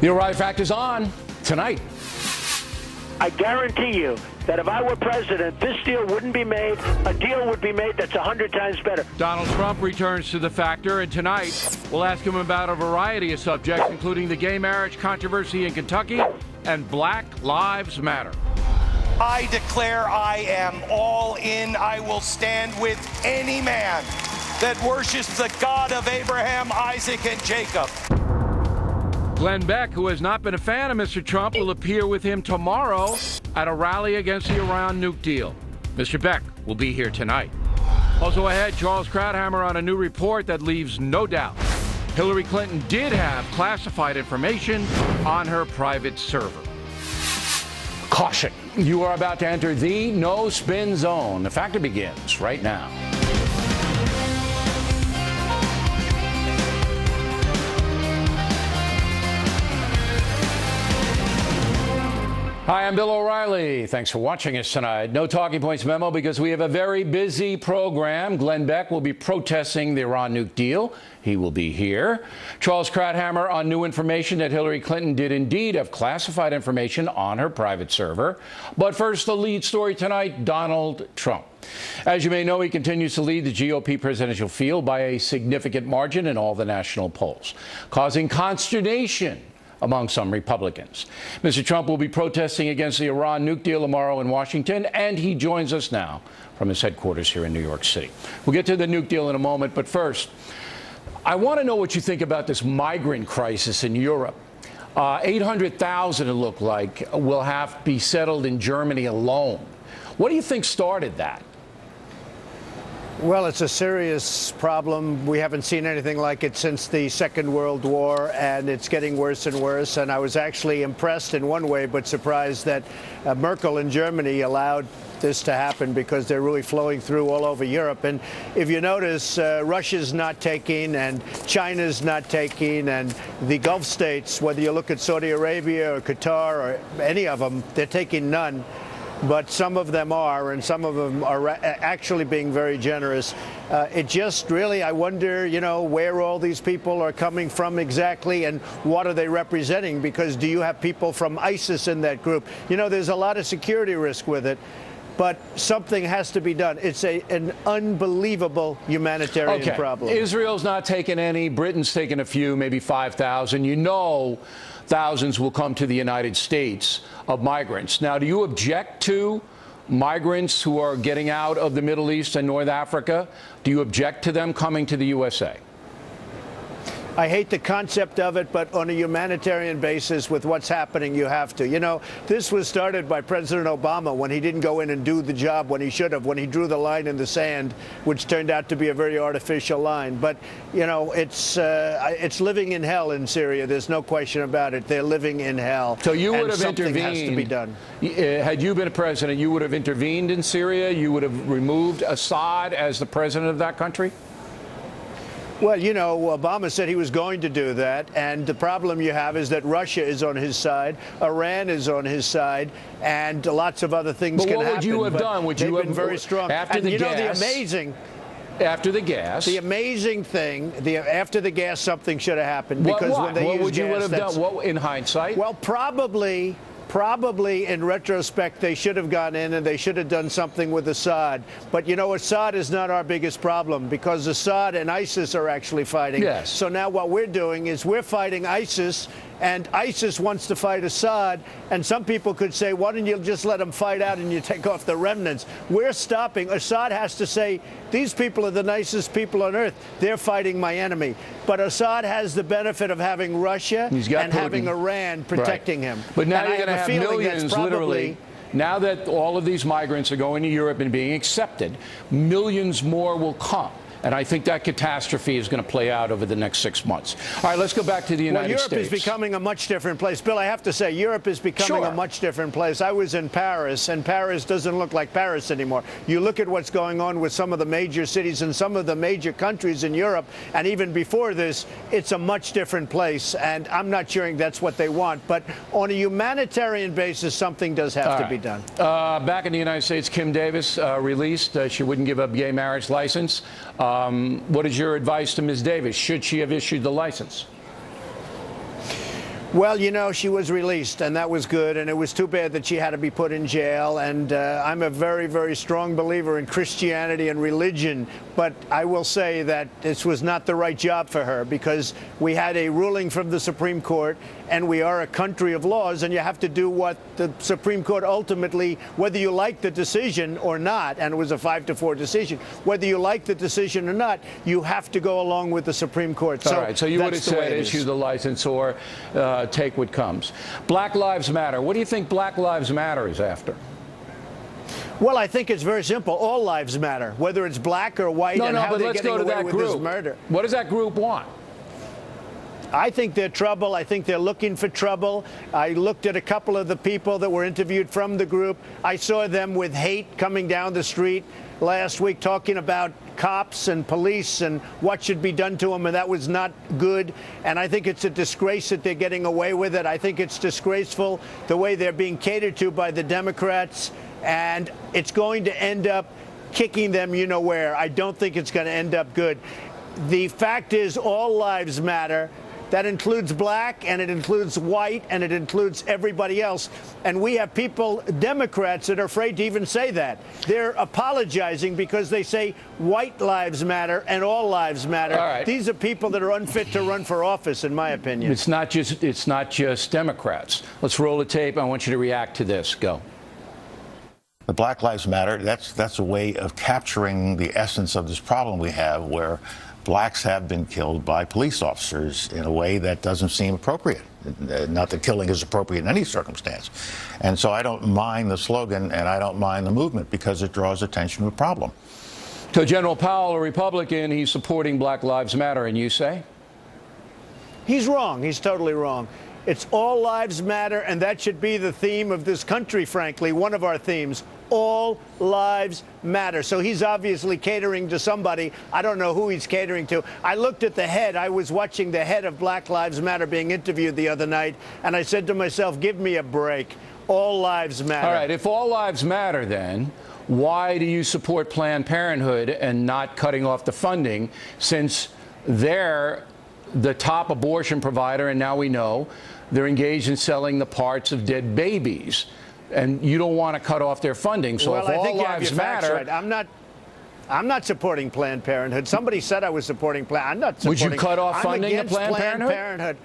The Arrive Fact is on tonight. I guarantee you that if I were president, this deal wouldn't be made. A deal would be made that's 100 times better. Donald Trump returns to the Factor, and tonight we'll ask him about a variety of subjects, including the gay marriage controversy in Kentucky and Black Lives Matter. I declare I am all in. I will stand with any man that worships the God of Abraham, Isaac, and Jacob. Glenn Beck, who has not been a fan of Mr. Trump, will appear with him tomorrow at a rally against the Iran nuke deal. Mr. Beck will be here tonight. Also ahead, Charles Krauthammer on a new report that leaves no doubt Hillary Clinton did have classified information on her private server. Caution, you are about to enter the no-spin zone. The Factor begins right now. Hi, I'm Bill O'Reilly. Thanks for watching us tonight. No talking points memo because we have a very busy program. Glenn Beck will be protesting the Iran nuke deal. He will be here. Charles Krauthammer on new information that Hillary Clinton did indeed have classified information on her private server. But first, the lead story tonight, Donald Trump. As you may know, he continues to lead the GOP presidential field by a significant margin in all the national polls, causing consternation among some Republicans. Mr. Trump will be protesting against the Iran nuke deal tomorrow in Washington, and he joins us now from his headquarters here in New York City. We'll get to the nuke deal in a moment, but first, I want to know what you think about this migrant crisis in Europe. 800,000, it looked like, will have to be settled in Germany alone. What do you think started that? Well, it's a serious problem. We haven't seen anything like it since the Second World War, and it's getting worse and worse. And I was actually impressed in one way, but surprised that Merkel in Germany allowed this to happen, because they're really flowing through all over Europe. And if you notice, Russia's not taking, and China's not taking, and the Gulf states, whether you look at Saudi Arabia or Qatar or any of them, they're taking none. But some of them are, and some of them are actually being very generous. It just really, I wonder, you know, where all these people are coming from exactly, and what are they representing? Because do you have people from ISIS in that group? You know, there's a lot of security risk with it, but something has to be done. It's an unbelievable humanitarian problem. Israel's not taking any. Britain's taking a few, maybe 5,000. You know, thousands will come to the United States of migrants. Now, do you object to migrants who are getting out of the Middle East and North Africa? Do you object to them coming to the USA? I hate the concept of it, but on a humanitarian basis with what's happening, you have to. You know, this was started by President Obama when he didn't go in and do the job when he should have, when he drew the line in the sand, which turned out to be a very artificial line. But, you know, it's living in hell in Syria. There's no question about it. They're living in hell. So you would have intervened. intervened. Has to be done. Had you been a president, you would have intervened in Syria? You would have removed Assad as the president of that country? Well, you know, Obama said he was going to do that, and the problem you have is that Russia is on his side, Iran is on his side, and lots of other things can happen. But what would you have done? Would you have been very strong? After the gas? After the gas. The amazing thing, after the gas, something should have happened, because when they what use would you gas, have done? What, in hindsight? Well, probably in retrospect, they should have gone in and they should have done something with Assad. But, you know, Assad is not our biggest problem, because Assad and ISIS are actually fighting. Yes. So now what we're doing is we're fighting ISIS, and ISIS wants to fight Assad. And some people could say, why don't you just let them fight out and you take off the remnants? We're stopping. Assad has to say, these people are the nicest people on earth. They're fighting my enemy. But Assad has the benefit of having Russia and having Iran protecting him. But now you're going to have millions, literally. Now that all of these migrants are going to Europe and being accepted, millions more will come. And I think that catastrophe is going to play out over the next 6 months. All right, let's go back to the United States. Europe is becoming a much different place. Bill, I have to say, Europe is becoming a much different place. I was in Paris, and Paris doesn't look like Paris anymore. You look at what's going on with some of the major cities and some of the major countries in Europe, and even before this, it's a much different place. And I'm not sure that's what they want. But on a humanitarian basis, something does have to be done. Back in the United States, Kim Davis released she wouldn't give up gay marriage license. What is your advice to Ms. Davis? Should she have issued the license? Well, you know, she was released, and that was good, and it was too bad that she had to be put in jail. And I'm a very, very strong believer in Christianity and religion, but I will say that this was not the right job for her, because we had a ruling from the Supreme Court, and we are a country of laws, and you have to do what the Supreme Court ultimately, whether you like the decision or not, and it was a 5-4 decision, whether you like the decision or not, you have to go along with the Supreme Court. All right, so you would have said issue the license or take what comes. Black Lives Matter. What do you think Black Lives Matter is after? Well, I think it's very simple. All lives matter, whether it's black or white, and how they're getting away with this murder. What does that group want? I think they're trouble. I think they're looking for trouble. I looked at a couple of the people that were interviewed from the group. I saw them with hate coming down the street last week, talking about cops and police and what should be done to them, and that was not good. And I think it's a disgrace that they're getting away with it. I think it's disgraceful the way they're being catered to by the Democrats, and it's going to end up kicking them you know where. I don't think it's going to end up good. The fact is, all lives matter. That includes black, and it includes white, and it includes everybody else. And we have people, Democrats, that are afraid to even say that. They're apologizing because they say white lives matter and all lives matter. All right. These are people that are unfit to run for office, in my opinion. It's not just Democrats. Let's roll the tape. I want you to react to this. Go. The Black Lives Matter, that's a way of capturing the essence of this problem we have, where blacks have been killed by police officers in a way that doesn't seem appropriate. Not that killing is appropriate in any circumstance. And so I don't mind the slogan, and I don't mind the movement, because it draws attention to a problem. So General Powell, a Republican, he's supporting Black Lives Matter, and you say? He's wrong. He's totally wrong. It's all lives matter, and that should be the theme of this country, frankly, one of our themes. All lives matter. So he's obviously catering to somebody. I don't know who he's catering to. I looked at the head. I was watching the head of Black Lives Matter being interviewed the other night, and I said to myself, give me a break. All lives matter. All right, if all lives matter, then why do you support Planned Parenthood and not cutting off the funding, since they're the top abortion provider, and now we know they're engaged in selling the parts of dead babies, and you don't want to cut off their funding? So well, if all lives matter, right. I'm not supporting Planned Parenthood. Somebody said I was supporting Planned. I'm not supporting. Would you cut off funding of Planned Parenthood?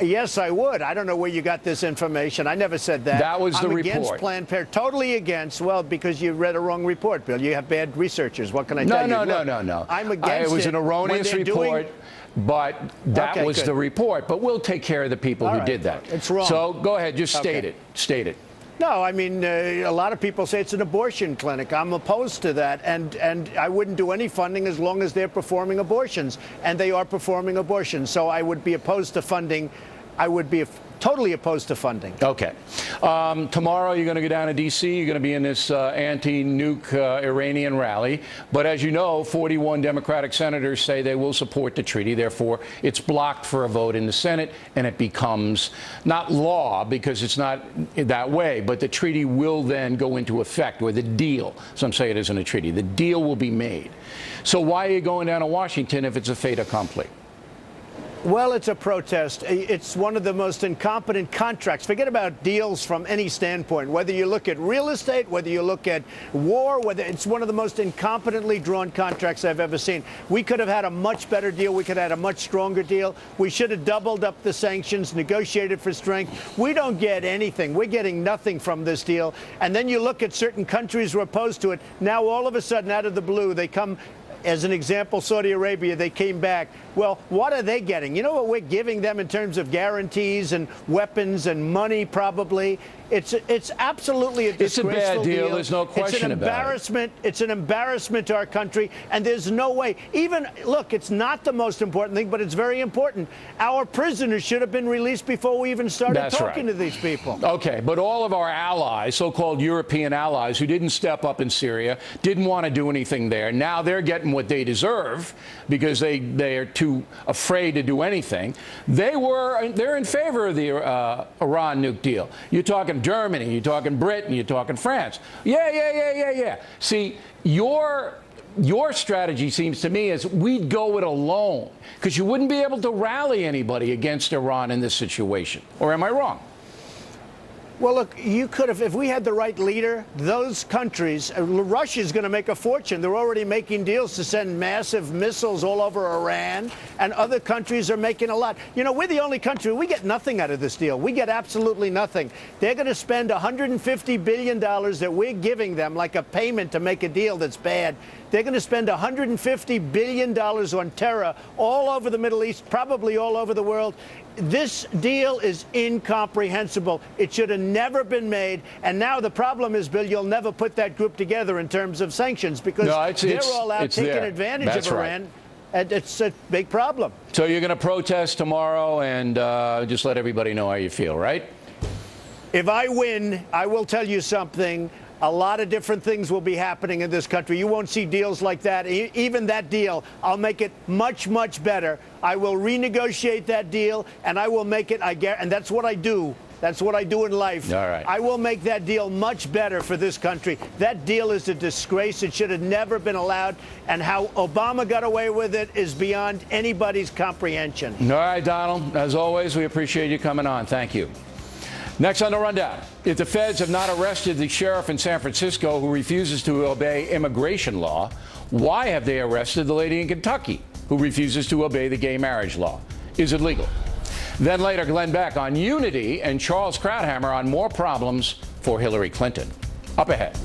Yes, I would. I don't know where you got this information. I never said that. That was the report. I'm against Planned Parenthood. Totally against. Well, because you read a wrong report, Bill. You have bad researchers. What can I tell you? No. I'm against it. It was an erroneous report, but that was the report. But we'll take care of the people who did that. It's wrong. So go ahead. Just state it. State it. No, I mean, a lot of people say it's an abortion clinic. I'm opposed to that, and I wouldn't do any funding as long as they're performing abortions, and they are performing abortions. So I would be opposed to funding. I would be totally opposed to funding. Okay. Tomorrow you're going to go down to D.C. You're going to be in this anti-nuke Iranian rally. But as you know, 41 Democratic senators say they will support the treaty. Therefore, it's blocked for a vote in the Senate, and it becomes not law, because it's not that way, but the treaty will then go into effect, or the deal. Some say it isn't a treaty. The deal will be made. So why are you going down to Washington if it's a fait accompli? Well, it's a protest. It's one of the most incompetent contracts. Forget about deals from any standpoint, whether you look at real estate, whether you look at war, whether it's one of the most incompetently drawn contracts I've ever seen. We could have had a much better deal. We could have had a much stronger deal. We should have doubled up the sanctions, negotiated for strength. We don't get anything. We're getting nothing from this deal. And then you look at certain countries who are opposed to it. Now, all of a sudden, out of the blue, they come. As an example, Saudi Arabia, they came back. Well, what are they getting? You know what we're giving them in terms of guarantees and weapons and money, probably? It's absolutely a disgraceful deal. It's a bad deal. There's no question about it. It's an embarrassment to our country, and there's no way. Even, look, it's not the most important thing, but it's very important. Our prisoners should have been released before we even started talking to these people. Okay, but all of our allies, so-called European allies, who didn't step up in Syria, didn't want to do anything there, now they're getting what they deserve because they are too afraid to do anything. They're in favor of the Iran nuke deal. You're talking Germany, you're talking Britain, you're talking France. Yeah. See, your Your strategy seems to me is we'd go it alone because you wouldn't be able to rally anybody against Iran in this situation. Or am I wrong? Well, look, you could have, if we had the right leader, those countries, Russia's going to make a fortune. They're already making deals to send massive missiles all over Iran, and other countries are making a lot. You know, we're the only country, we get nothing out of this deal. We get absolutely nothing. They're going to spend $150 billion that we're giving them, like a payment to make a deal that's bad. They're going to spend $150 billion on terror all over the Middle East, probably all over the world. This deal is incomprehensible. It should have never been made. And now the problem is, Bill, you'll never put that group together in terms of sanctions because they're all out taking advantage of Iran. Right. And it's a big problem. So you're going to protest tomorrow and just let everybody know how you feel, right? If I win, I will tell you something. A lot of different things will be happening in this country. You won't see deals like that. Even that deal, I'll make it much, much better. I will renegotiate that deal, and I will make it, and that's what I do. That's what I do in life. All right. I will make that deal much better for this country. That deal is a disgrace. It should have never been allowed. And how Obama got away with it is beyond anybody's comprehension. All right, Donald. As always, we appreciate you coming on. Thank you. Next on the rundown, if the feds have not arrested the sheriff in San Francisco who refuses to obey immigration law, why have they arrested the lady in Kentucky who refuses to obey the gay marriage law? Is it legal? Then later, Glenn Beck on unity and Charles Krauthammer on more problems for Hillary Clinton. Up ahead.